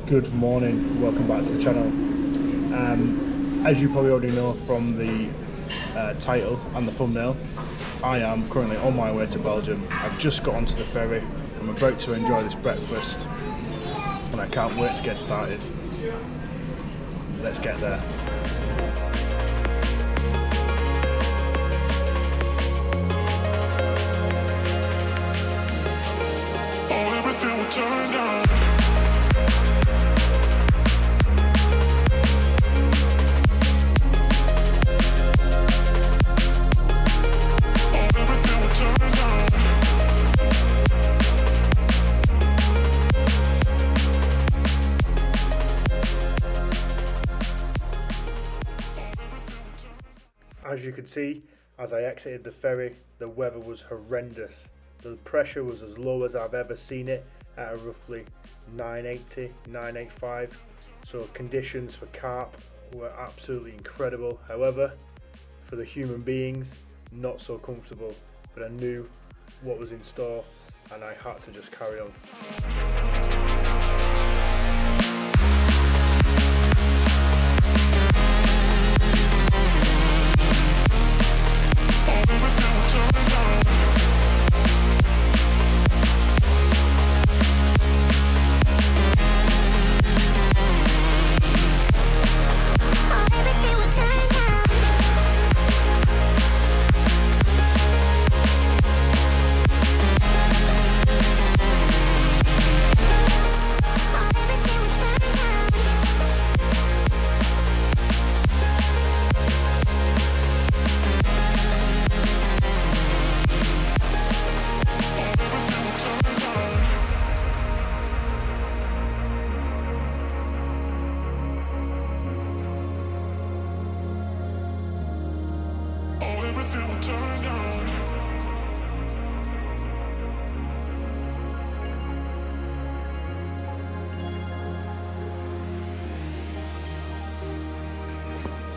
Good morning, welcome back to the channel. As you probably already know from the title and the thumbnail, I am currently on my way to Belgium. I've just got onto the ferry. I'm about to enjoy this breakfast and I can't wait to get started. Let's get there. As you could see, as I exited the ferry, the weather was horrendous. The pressure was as low as I've ever seen it, at a roughly 980, 985. So conditions for carp were absolutely incredible. However, for the human beings, not so comfortable. But I knew what was in store and I had to just carry on.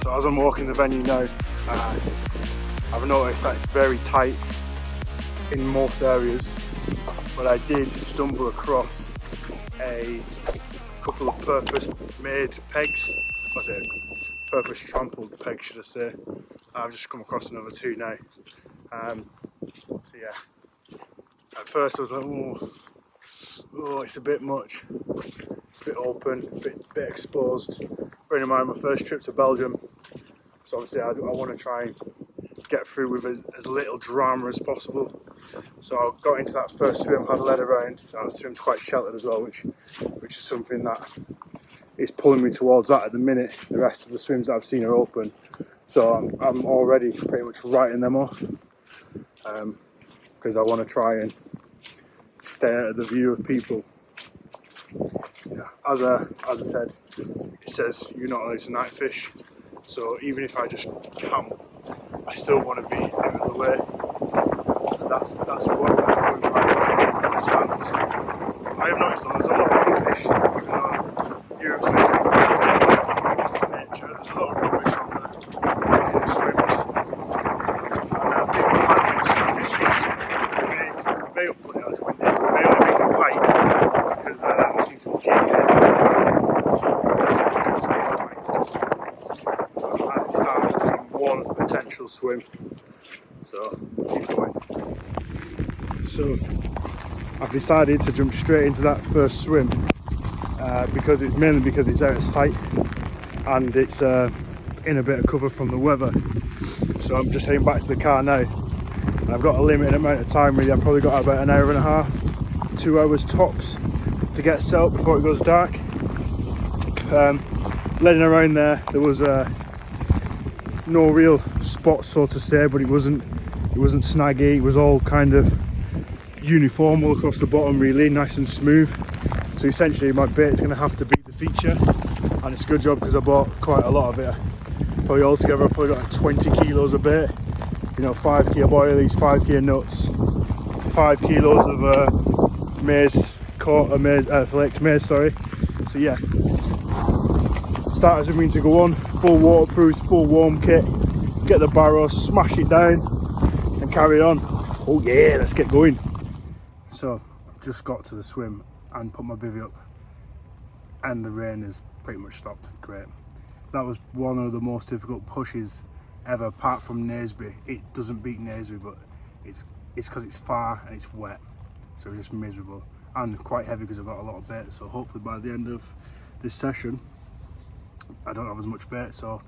So as I'm walking the venue now, I've noticed that it's very tight in most areas, but I did stumble across a couple of purpose-made pegs, or is it purpose-trampled pegs should I say. I've just come across another two now. So yeah, at first I was like, oh, it's a bit much. It's a bit open, a bit exposed. Bearing in mind my first trip to Belgium, so obviously I want to try and get through with as little drama as possible. So I got into that first swim, had a led around. That swim's quite sheltered as well, which is something that is pulling me towards that at the minute. The rest of the swims that I've seen are open, so I'm already pretty much writing them off because I want to try and stay out of the view of people. Yeah, as I said, it says you're not allowed to night fish, so even if I just camp, I still want to be out of the way. So that's what I'm going for that stance. I have noticed that there's a lot of rubbish, even though Europe's based on nature, there's a lot of rubbish in the swims. And people have been fishing may have put it out as windy, may only make a pike because I've seen some jig head, so it could just make a pike. But as it stands, I've seen one potential swim, so keep going. So I've decided to jump straight into that first swim because it's out of sight and it's in a bit of cover from the weather. So I'm just heading back to the car now. And I've got a limited amount of time really. I've probably got about an hour and a half, 2 hours tops to get set up before it goes dark. Leading around there was no real spot, so to say, but it wasn't snaggy. It was all kind of uniform all across the bottom, really nice and smooth. So essentially my bait is going to have to be the feature, and it's a good job because I bought quite a lot of it. Probably altogether I've probably got like 20 kilos of bait. You know, 5 kilo boilies, 5 kilo nuts, 5 kilos of maize, flaked maize, sorry. So yeah, starters with me to go on, full waterproof, full warm kit, get the barrow, smash it down and carry on. Oh yeah, let's get going. So I've just got to the swim and put my bivvy up. and the rain has pretty much stopped. Great. That was one of the most difficult pushes ever, apart from Naseby. It doesn't beat Naseby, but it's because it's far and it's wet, so it's just miserable and quite heavy because I've got a lot of bait. So hopefully by the end of this session I don't have as much bait, so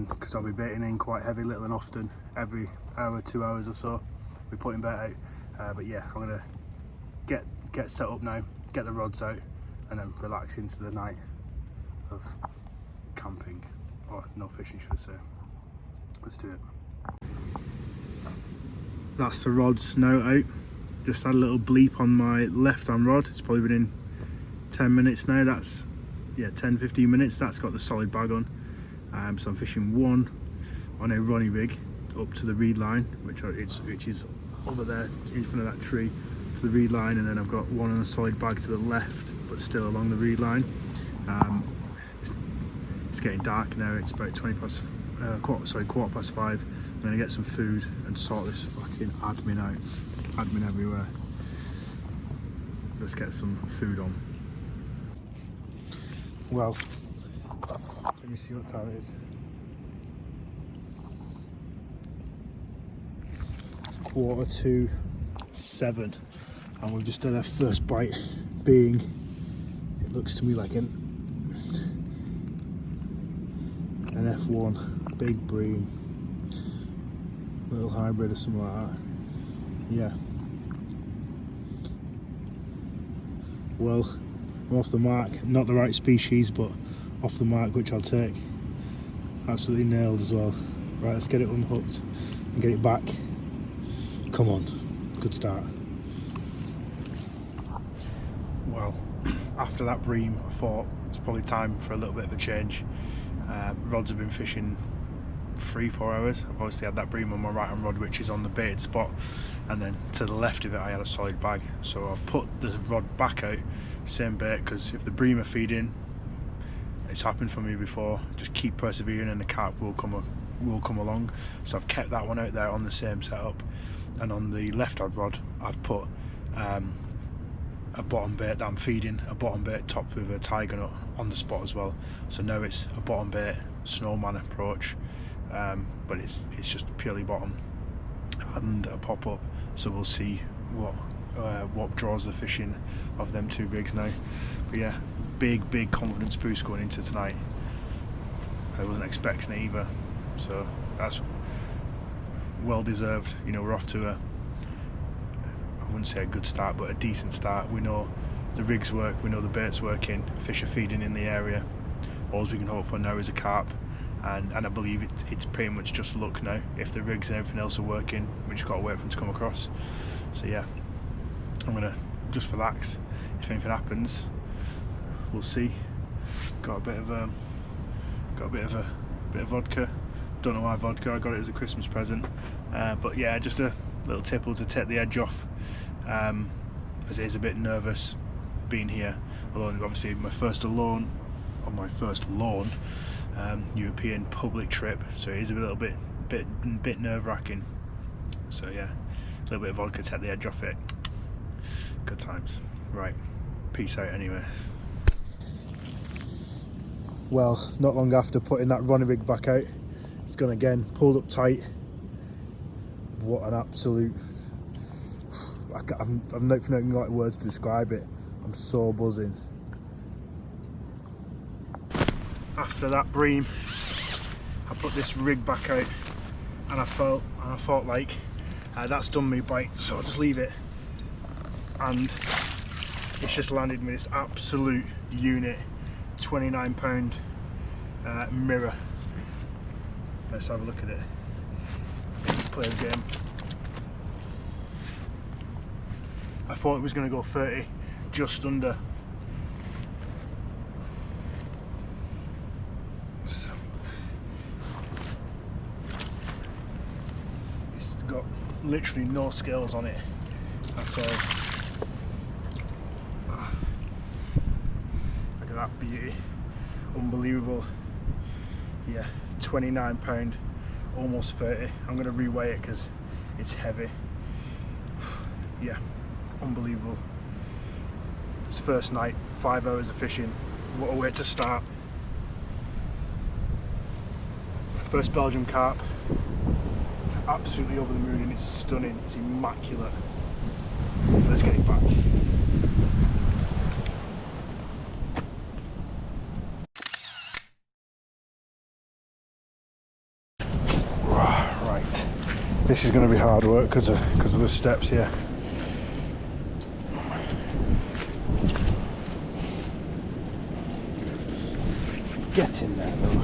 because I'll be baiting in quite heavy, little and often, every hour, 2 hours or so we're putting bait out. But yeah, I'm gonna get set up now, get the rods out, and then relax into the night of camping, or no fishing should I say. Let's do it. That's the rods now out. Just had a little bleep on my left hand rod. It's probably been in 10 minutes now. That's, yeah, 10-15 minutes. That's got the solid bag on. So I'm fishing one on a Ronnie rig up to the reed line, which is over there in front of that tree to the reed line, and then I've got one on a solid bag to the left but still along the reed line. It's getting dark now. It's about quarter past 5. I'm gonna get some food and sort this fucking admin out. Admin everywhere. Let's get some food on. Well, let me see what time it is. It's 6:45, and we've just done our first bite, being, it looks to me like an F1 big bream, little hybrid or something like that. Yeah. Well, I'm off the mark. Not the right species, but off the mark, which I'll take. Absolutely nailed as well. Right, let's get it unhooked and get it back. Come on, good start. Well, after that bream, I thought it's probably time for a little bit of a change. Rods have been fishing 3-4 hours. I've obviously had that bream on my right hand rod, which is on the baited spot, and then to the left of it I had a solid bag. So I've put the rod back out, same bait, because if the bream are feeding, it's happened for me before, just keep persevering and the carp will come along. So I've kept that one out there on the same setup, and on the left hand rod I've put a bottom bait that I'm feeding, a bottom bait topped with a tiger nut on the spot as well. So now it's a bottom bait snowman approach, but it's just purely bottom and a pop up. So we'll see what draws the fishing of them two rigs now. But yeah, big confidence boost going into tonight. I wasn't expecting it either, so that's well deserved. You know, we're off to I wouldn't say a good start, but a decent start. We know the rigs work, we know the bait's working, fish are feeding in the area. All we can hope for now is a carp, and I believe it's pretty much just luck now. If the rigs and everything else are working, we just got to wait for them to come across. So yeah, I'm gonna just relax. If anything happens, we'll see. Got a bit of vodka. Don't know why vodka. I got it as a Christmas present, but yeah, just a little tipple to take the edge off, as it is a bit nervous being here alone. Obviously my first lawn European public trip, so it is a little bit nerve-wracking. So yeah, a little bit of vodka to take the edge off it. Good times. Right, peace out anyway. Well, not long after putting that Ronnie rig back out, it's gone again, pulled up tight. What an absolute, I've not got words to describe it. I'm so buzzing. After that bream, I put this rig back out, and I thought like, that's done me bite, so I'll just leave it. And it's just landed me this absolute unit, 29-pound mirror. Let's have a look at it. Let's play the game. I thought it was going to go 30, just under. So, it's got literally no scales on it at all. Look at that beauty, unbelievable. Yeah, 29 pound, almost 30. I'm going to reweigh it because it's heavy. Yeah, unbelievable. It's first night, 5 hours of fishing. What a way to start. First Belgian carp. Absolutely over the moon, and it's stunning. It's immaculate. Let's get it back. Right, this is going to be hard work because of the steps here. Get in there though.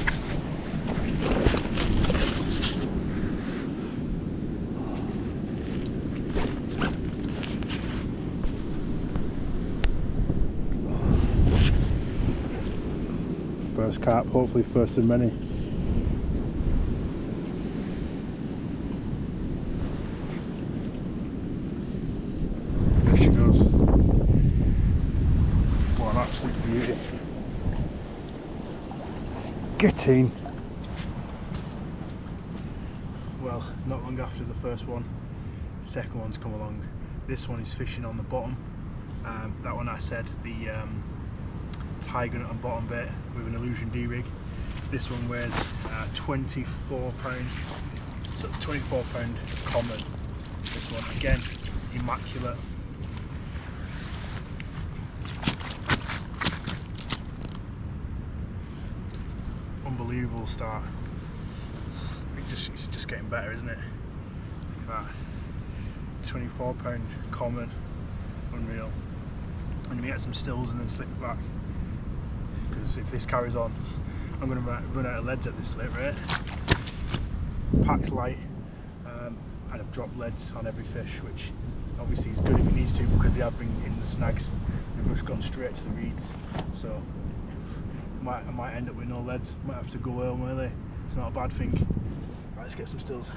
First carp, hopefully first of many. There she goes. What an absolute beauty. Get in. Well, not long after the first one, the second one's come along. This one is fishing on the bottom. That one I said, the tiger nut and bottom bait with an illusion D-rig. This one weighs 24 pound, so 24 pound common. This one, again, immaculate. Unbelievable start. It's just getting better, isn't it? Look at that. 24 pound common, unreal. I'm going to get some stills and then slip it back, because if this carries on, I'm going to run out of leads at this slip rate. Pack's light, and I've dropped leads on every fish, which obviously is good if it needs to, because they have been in the snags. They've just gone straight to the reeds, so I might end up with no leads. Might have to go home early. It's not a bad thing. Right, let's get some stills.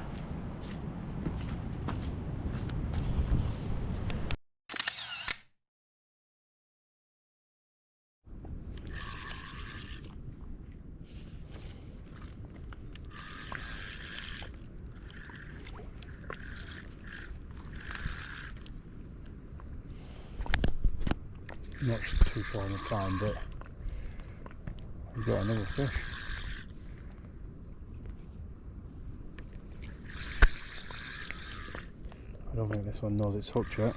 Not too sure on the time, but we've got another fish. I don't think this one knows it's hooked yet.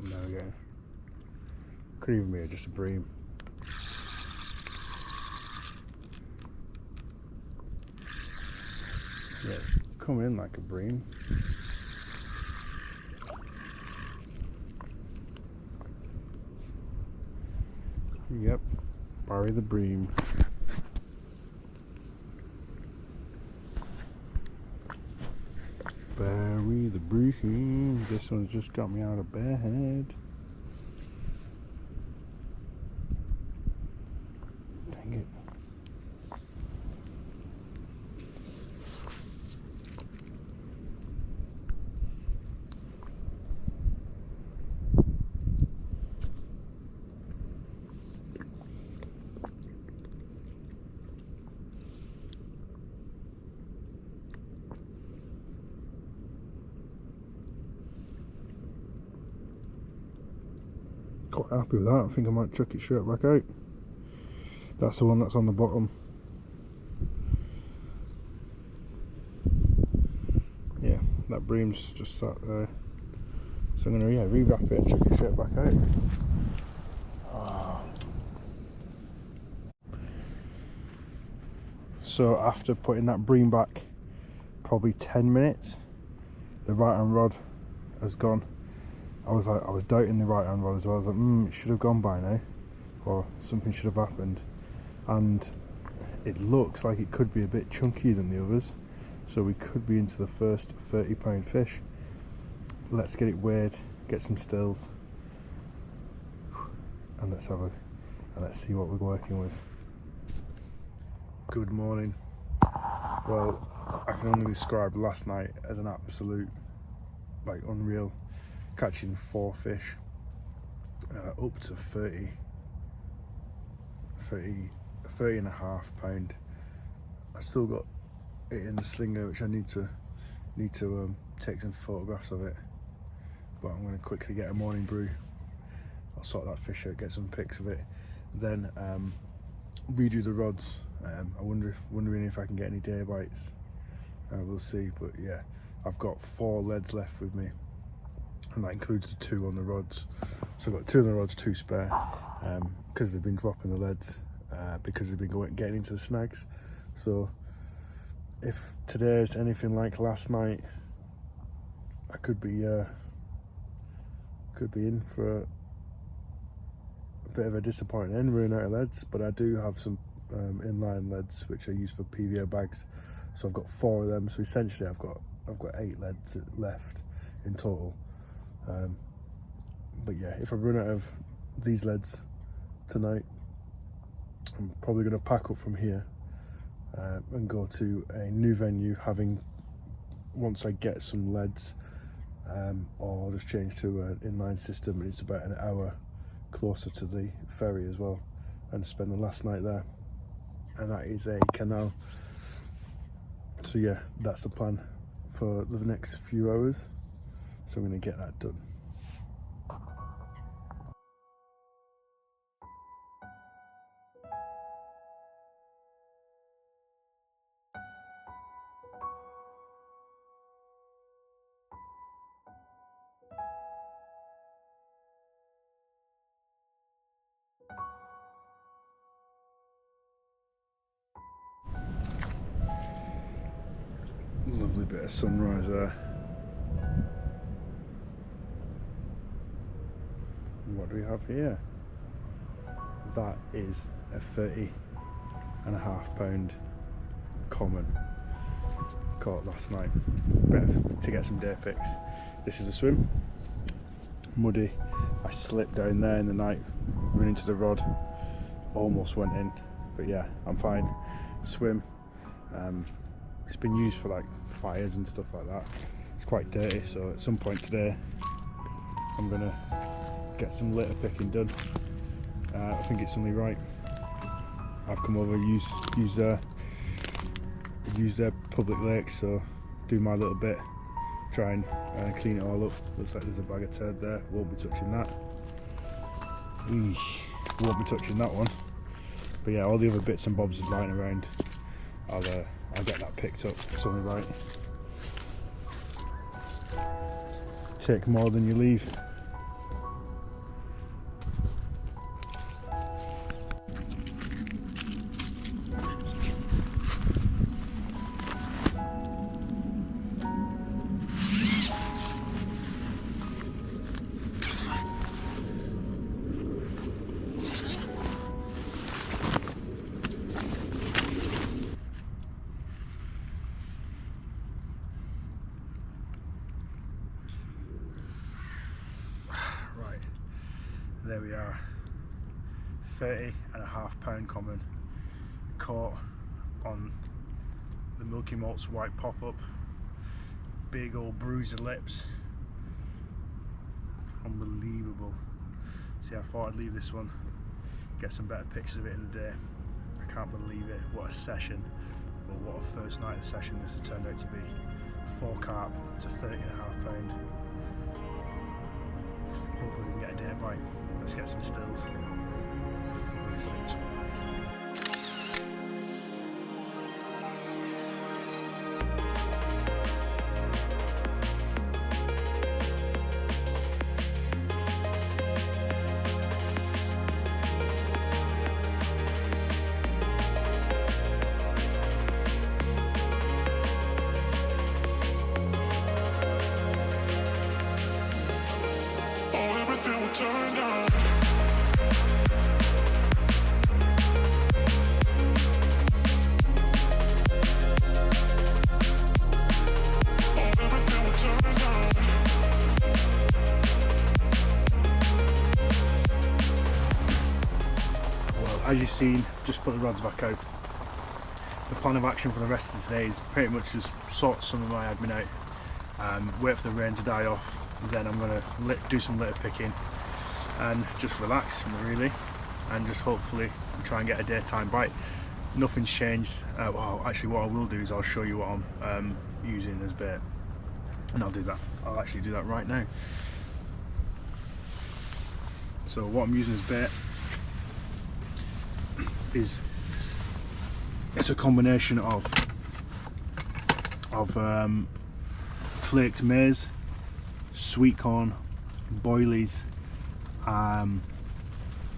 There we go. Could even be just a bream. Yeah, it's coming in like a bream. Yep, bury the bream. Bury the bream. This one's just got me out of bed. Dang it. Quite happy with that. I think I might chuck it straight back out. That's the one that's on the bottom. Yeah, that bream's just sat there. So I'm going to re-wrap it and chuck it straight back out. Oh. So after putting that bream back probably 10 minutes, the right hand rod has gone. I was doubting the right hand rod as well. I was like, it should have gone by now, or something should have happened. And it looks like it could be a bit chunkier than the others, so we could be into the first 30 pound fish. Let's get it weighed, get some stills, and let's see what we're working with. Good morning. Well, I can only describe last night as an absolute, unreal. Catching 4 fish, up to 30 £30.5. I still got it in the slinger, which I need to take some photographs of it, but I'm going to quickly get a morning brew. I'll sort that fish out, get some pics of it, then redo the rods. Wondering if I can get any day bites. We'll see, but yeah, I've got 4 leads left with me, and that includes the 2 on the rods. So I've got 2 on the rods, 2 spare, because they've been dropping the leads, because they've been getting into the snags. So if today is anything like last night, I could be in for a bit of a disappointing end, running out of leads. But I do have some inline leads which I use for PVO bags, so I've got 4 of them. So essentially, I've got 8 leads left in total. But yeah, if I run out of these leads tonight, I'm probably going to pack up from here and go to a new venue, once I get some leads, or I'll just change to an inline system. It's about an hour closer to the ferry as well, and spend the last night there, and that is a canal. So yeah, that's the plan for the next few hours, so I'm going to get that done. Lovely bit of sunrise there. And what do we have here? That is a £30.5 common, caught last night. Better to get some day pics. This is the swim. Moody. I slipped down there in the night, running to the rod, almost went in, but yeah, I'm fine. Swim. It's been used for like fires and stuff like that. It's quite dirty, so at some point today I'm gonna get some litter picking done. I think it's only right. I've come over, use their public lake, so do my little bit, try and clean it all up. Looks like there's a bag of turd there. Won't be touching that. Eesh, won't be touching that one. But yeah, all the other bits and bobs are lying around. I'll get that picked up. It's only right. Take more than you leave. There we are, £30.5 common, caught on the Milky Malt's white pop-up. Big old bruiser lips, unbelievable. See, I thought I'd leave this one, get some better pictures of it in the day. I can't believe it, what a session, or what a first night of the session this has turned out to be. 4 carp to £30.5. Hopefully we can get a day bite. Let's get some stills. These things work. Turn on. Well, as you've seen, just put the rods back out. The plan of action for the rest of the day is pretty much just sort some of my admin out, wait for the rain to die off, then I'm going to do some litter picking and just relax really. and just hopefully try and get a daytime bite. Nothing's changed. Well, actually what I will do is I'll show you what I'm using as bait, and I'll actually do that right now. So what I'm using as bait is, it's a combination of flaked maize, sweet corn, boilies, and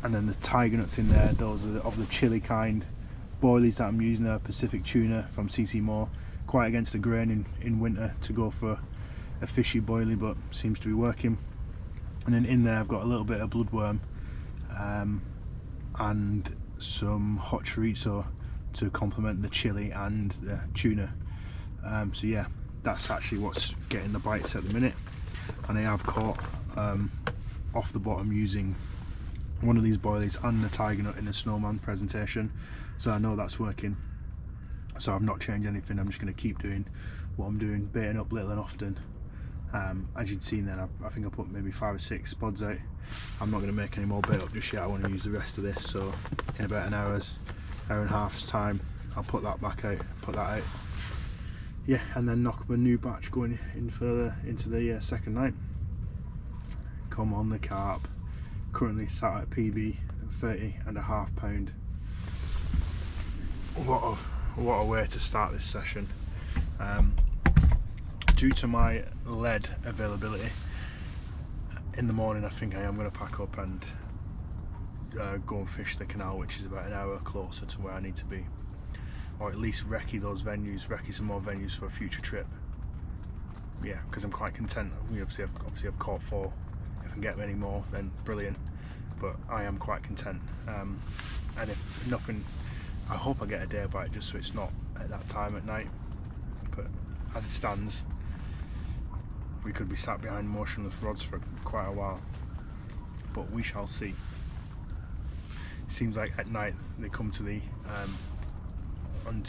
then the tiger nuts in there. Those are of the chili kind. Boilies that I'm using are Pacific tuna from CC Moore, quite against the grain in winter to go for a fishy boilie, but seems to be working. And then in there I've got a little bit of bloodworm and some hot chorizo to complement the chili and the tuna. So yeah, that's actually what's getting the bites at the minute. And I have caught off the bottom using one of these boilies and the tiger nut in the snowman presentation, so I know that's working. So I've not changed anything. I'm just going to keep doing what I'm doing, baiting up little and often. As you'd seen then, I think I put maybe 5 or 6 spods out. I'm not going to make any more bait up just yet. I want to use the rest of this, so in about an hour and a half's time I'll put that back out, put that out, yeah, and then knock up a new batch going in further into the second night. Come on, the carp, currently sat at PB 30.5 pound. What a way to start this session. Due to my lead availability, in the morning I think I am going to pack up and go and fish the canal, which is about an hour closer to where I need to be, or at least recce those venues, recce some more venues for a future trip. Yeah, because I'm quite content. Obviously I've caught 4. If I can get any more, then brilliant, but I am quite content. And if nothing, I hope I get a day bite, just so it's not at that time at night. But as it stands, we could be sat behind motionless rods for quite a while, but we shall see. It seems like at night they come to the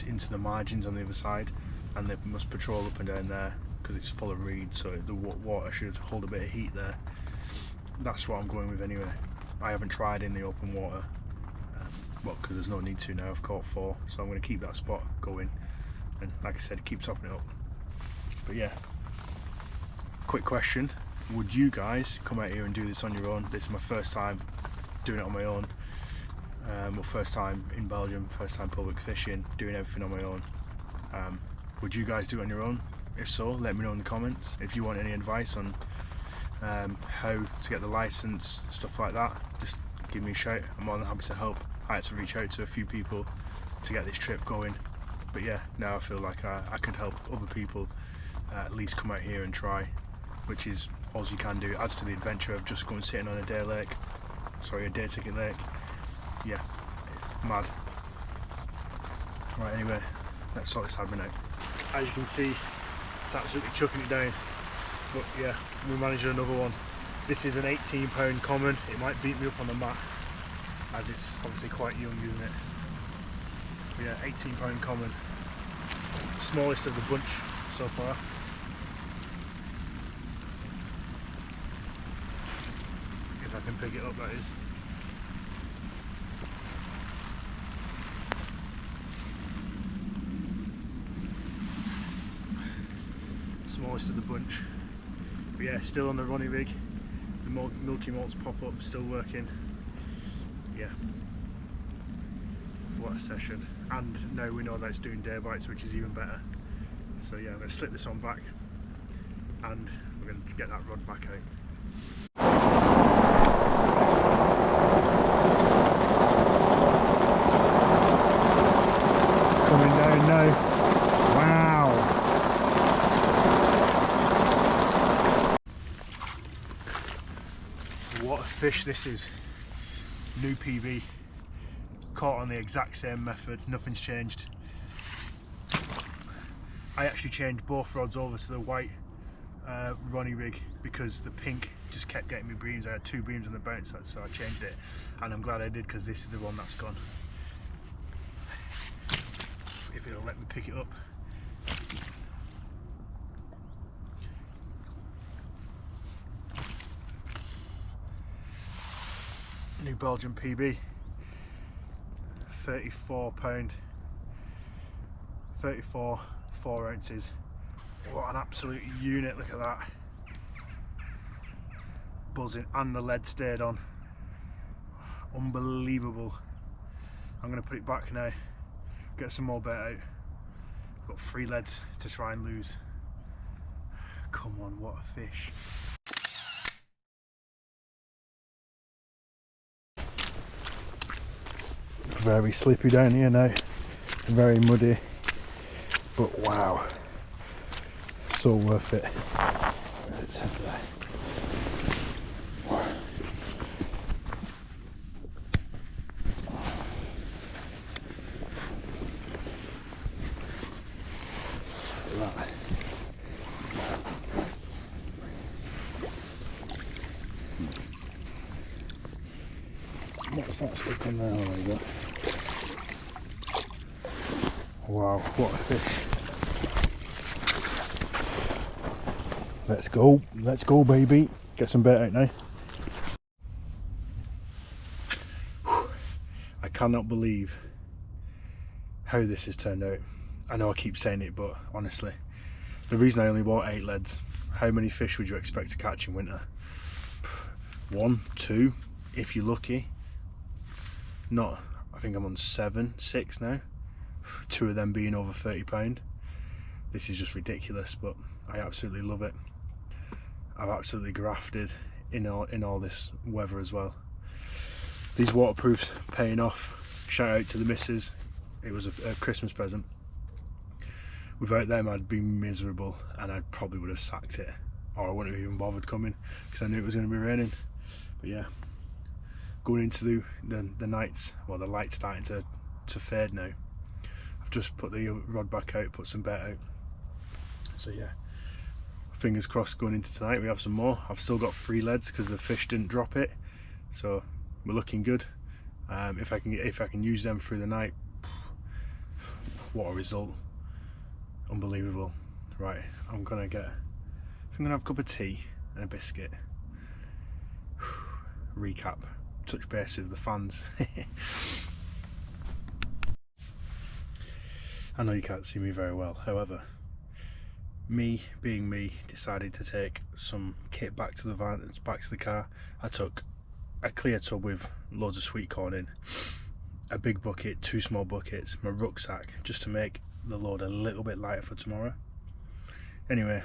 into the margins on the other side, and they must patrol up and down there because it's full of reeds, so the water should hold a bit of heat there. That's what I'm going with anyway. I haven't tried in the open water, well, because there's no need to now. I've caught 4, so I'm going to keep that spot going, and like I said, keep topping it up. But yeah, quick question: would you guys come out here and do this on your own? This is my first time doing it on my own. Well, first time in Belgium, first time public fishing, doing everything on my own. Would you guys do it on your own? If so, let me know in the comments. If you want any advice on how to get the license, stuff like that, just give me a shout. I'm more than happy to help. I had to reach out to a few people to get this trip going, but yeah, now I feel like I could help other people at least come out here and try, which is all you can do. It adds to the adventure of just going sitting on a day ticket lake. Yeah, it's mad. Right, anyway, let's sort this admin out. As you can see, it's absolutely chucking it down, but yeah, we managed another one. This is an 18 pound common. It might beat me up on the mat, as it's obviously quite young, isn't it? But yeah, 18 pound common, the smallest of the bunch so far. If I can pick it up, that is. Smallest of the bunch. But yeah, still on the runny rig. The milky malts pop up, still working. Yeah, what a session. And now we know that it's doing day bites, which is even better. So yeah, I'm going to slip this on back and we're going to get that rod back out. Coming down now. Wow. What a fish this is. New PB. Caught on the exact same method, nothing's changed. I actually changed both rods over to the white Ronnie rig because the pink just kept getting me breams. I had 2 breams on the bounce, so I changed it, and I'm glad I did because this is the one that's gone. If it'll let me pick it up. New Belgian PB. £34, 34 4 ounces. What an absolute unit, look at that. Buzzing, and the lead stayed on. Unbelievable. I'm going to put it back now, get some more bait out. I've got 3 leads to try and lose. Come on, what a fish. Very sleepy down here now, very muddy, but wow, so worth it. Let's head there. Look at that. What's that stuck on there? Oh, there you go. Wow, what a fish. Let's go baby. Get some bait out now. I cannot believe how this has turned out. I know I keep saying it, but honestly, the reason I only bought 8 leads, how many fish would you expect to catch in winter? 1, 2, if you're lucky. Not, I think I'm on 7, 6 now. 2 of them being over £30. This is just ridiculous, but I absolutely love it. I've absolutely grafted in all this weather as well. These waterproofs paying off. Shout out to the missus. It was a Christmas present. Without them I'd be miserable, and I probably would have sacked it, or I wouldn't have even bothered coming because I knew it was going to be raining. But yeah, going into the nights, well, the light's starting to fade now. I've just put the rod back out, put some bait out. So yeah, fingers crossed going into tonight we have some more. I've still got 3 leads because the fish didn't drop it, so we're looking good. If I can use them through the night, what a result. Unbelievable. Right, I'm gonna have a cup of tea and a biscuit. Recap, touch base with the fans. I know you can't see me very well, however, me being me, decided to take some kit back to the van, back to the car. I took a clear tub with loads of sweet corn in, a big bucket, 2 small buckets, my rucksack, just to make the load a little bit lighter for tomorrow. Anyway,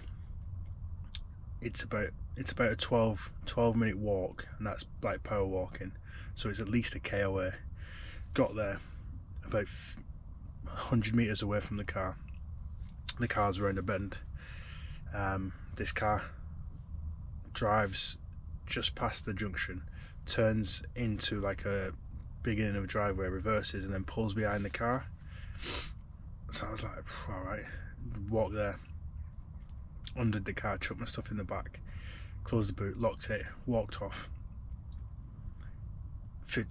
it's about a 12 minute walk, and that's like power walking, so it's at least a K away. Got there about 100 meters away from the car. The car's around a bend. This car drives just past the junction, turns into like a beginning of a driveway, reverses, and then pulls behind the car. So I was like, alright, walk there, undid the car, chucked my stuff in the back, closed the boot, locked it, walked off.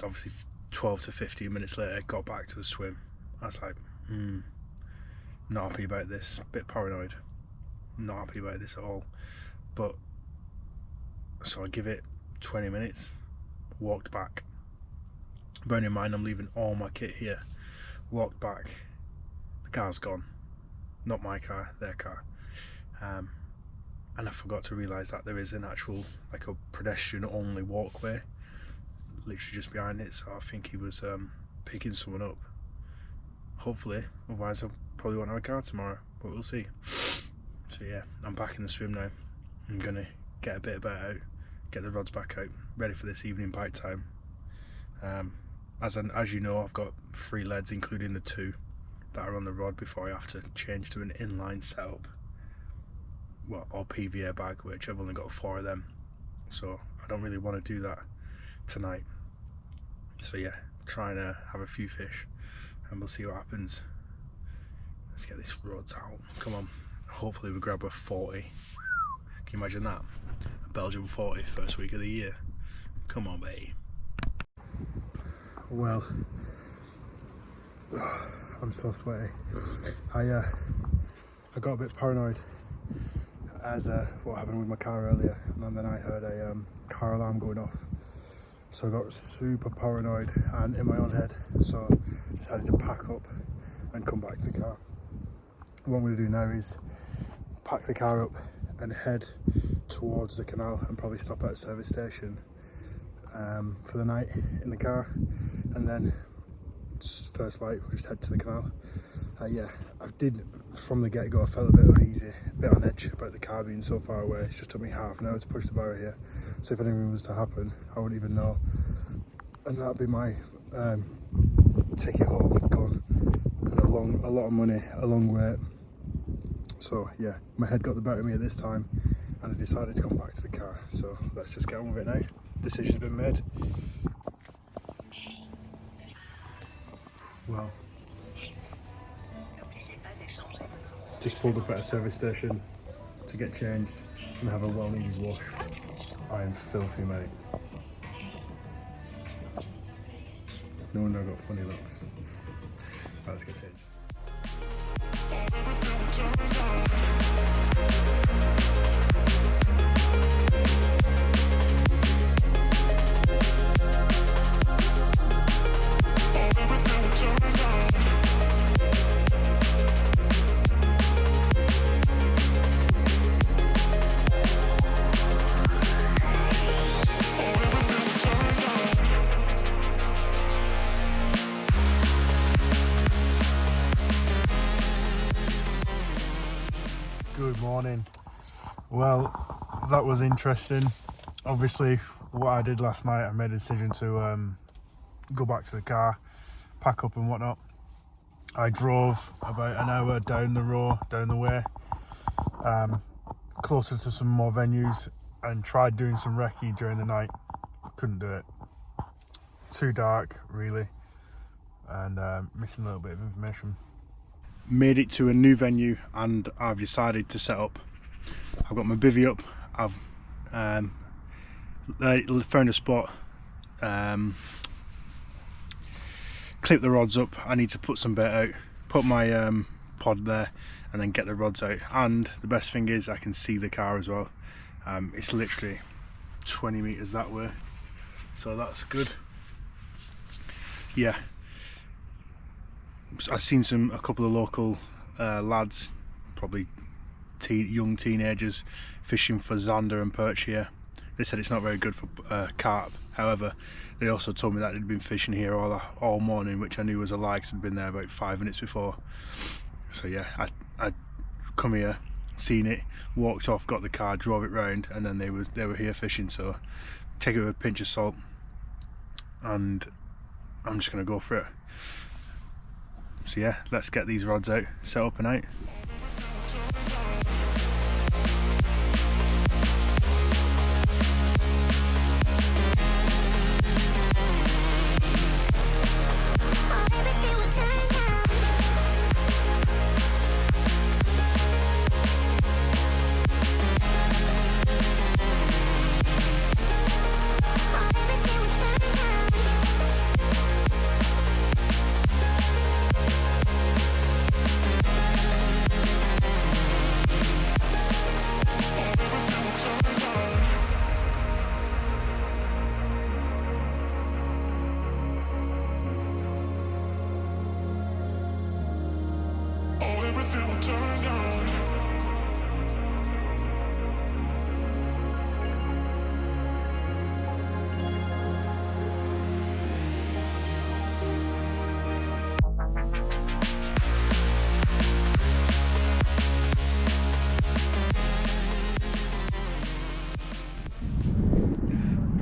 Obviously 12 to 15 minutes later, got back to the swim. I was like, not happy about this, a bit paranoid, not happy about this at all. But so I give it 20 minutes, walked back. Bearing in mind I'm leaving all my kit here. Walked back, the car's gone. Not my car, their car. And I forgot to realise that there is an actual, like a pedestrian only walkway literally just behind it, so I think he was picking someone up. Hopefully, otherwise I probably won't have a car tomorrow, but we'll see. So yeah, I'm back in the swim now. I'm gonna get a bit of bait out, get the rods back out, ready for this evening bite time. As you know, I've got 3 leads, including the 2 that are on the rod before I have to change to an inline setup, well, or PVA bag, which I've only got 4 of them, so I don't really want to do that tonight. So yeah, trying to have a few fish and we'll see what happens. Let's get this rods out, come on. Hopefully we grab a 40. Can you imagine that? A Belgian 40 first week of the year. Come on, babe. Well, I'm so sweaty. I got a bit paranoid as what happened with my car earlier, and then I heard a car alarm going off. So I got super paranoid and in my own head, so I decided to pack up and come back to the car. What I'm going to do now is pack the car up and head towards the canal and probably stop at a service station for the night in the car, and then first light we'll just head to the canal. Yeah, I did from the get-go, I felt a bit uneasy, a bit on edge about the car being so far away. It just took me half an hour to push the barrier here, so if anything was to happen I wouldn't even know, and that'd be my ticket home gone, and a lot of money, a long wait. So yeah, my head got the better of me at this time and I decided to come back to the car, so let's just get on with it now. Decision's been made. Well, just pulled up at a service station to get changed and have a well-needed wash. I am filthy, mate. No wonder I got funny looks. Right, let's get changed. Good morning. Well, that was interesting. Obviously, what I did last night, I made a decision to go back to the car, pack up and whatnot. I drove about an hour down the way, closer to some more venues, and tried doing some recce during the night. Couldn't do it. Too dark, really, and missing a little bit of information. Made it to a new venue and I've decided to set up. I've got my bivvy up, I've found a spot, clip the rods up. I need to put some bait out, put my pod there and then get the rods out, and the best thing is I can see the car as well. It's literally 20 meters that way, so that's good. Yeah, I've seen a couple of local lads, probably young teenagers, fishing for zander and perch here. They said it's not very good for carp. However, they also told me that they'd been fishing here all morning, which I knew was a lie because I'd been there about 5 minutes before. So yeah, I come here, seen it, walked off, got the car, drove it round, and then they were here fishing. So take it with a pinch of salt, and I'm just gonna go for it. So yeah, let's get these rods out, set up and out.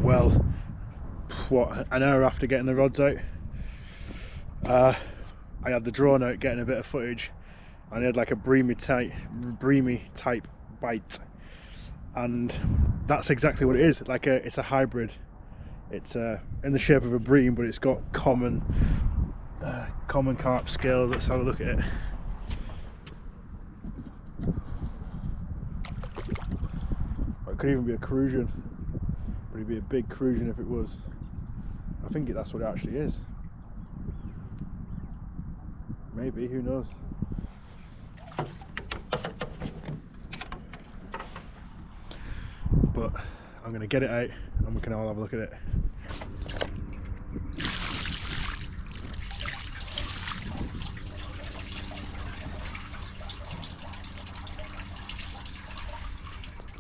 Well, what, an hour after getting the rods out, I had the drone out getting a bit of footage, and I had like a breamy type bite, and that's exactly what it is. It's a hybrid. It's in the shape of a bream, but it's got common carp scales. Let's have a look at it. It could even be a crucian, but it'd be a big crucian if it was. I think that's what it actually is. Maybe, who knows? But I'm going to get it out and we can all have a look at it.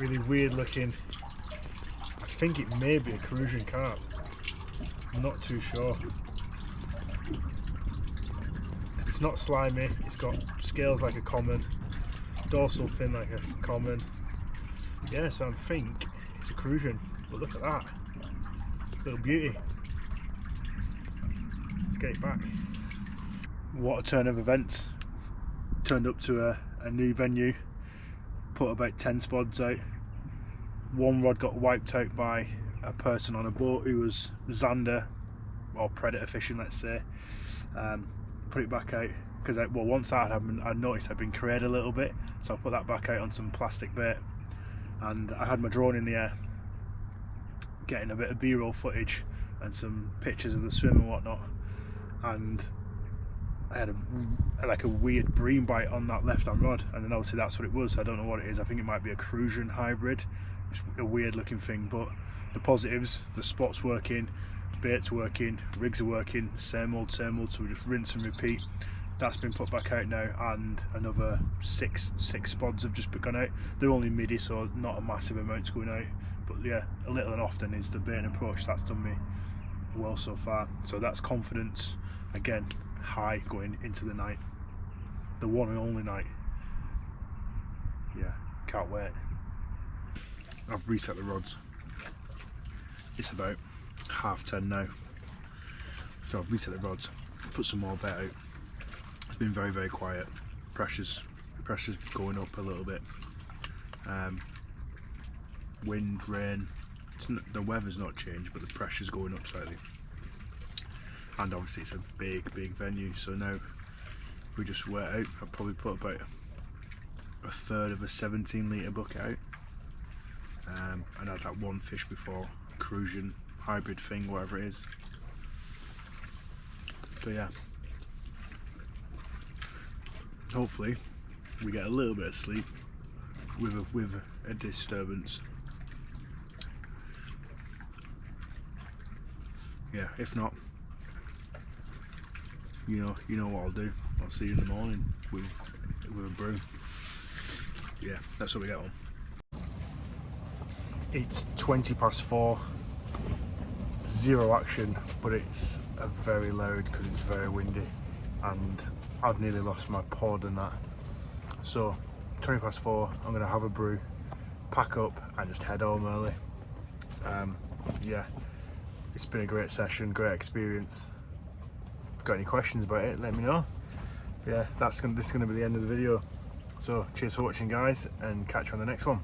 really weird looking. I think it may be a Peruvian carp. I'm not too sure. It's not slimy, it's got scales like a common, dorsal fin like a common. Yeah, so I think it's a Peruvian, but look at that. Little beauty. Let's get it back. What a turn of events. Turned up to a new venue, put about 10 spods out. One rod got wiped out by a person on a boat who was zander or predator fishing, let's say. Put it back out because well, once that happened, I noticed I'd been created a little bit, so I put that back out on some plastic bait, and I had my drone in the air getting a bit of b-roll footage and some pictures of the swim and whatnot, and I had like a weird bream bite on that left hand rod, and then obviously that's what it was. I don't know what it is. I think it might be a Peruvian hybrid. It's a weird looking thing, but the positives, the spot's working, bait's working, rigs are working, same old, so we just rinse and repeat. That's been put back out now, and another six spods have just gone out. They're only midi, so not a massive amount's going out, but yeah, a little and often is the baiting approach. That's done me well so far, so that's confidence again high going into the night, the one and only night. Yeah, can't wait. I've reset the rods. It's about 10:30 now, so I've reset the rods, put some more bait out. It's been very, very quiet. Pressure's going up a little bit. Wind, rain, the weather's not changed, but the pressure's going up slightly. And obviously it's a big venue, so now we just wet out. I'll probably put about a third of a 17 litre bucket out, and I had that one fish before, Peruvian hybrid thing, whatever it is. But yeah, hopefully we get a little bit of sleep with a disturbance. Yeah, if not, you know what I'll do. I'll see you in the morning with a brew. Yeah, that's what we get on. It's 4:20, zero action, but it's a very loud because it's very windy, and I've nearly lost my pod and that. So 4:20, I'm gonna have a brew, pack up and just head home early. Yeah, it's been a great session, great experience. Got any questions about it, let me know. Yeah, this is gonna be the end of the video. So cheers for watching, guys, and catch you on the next one.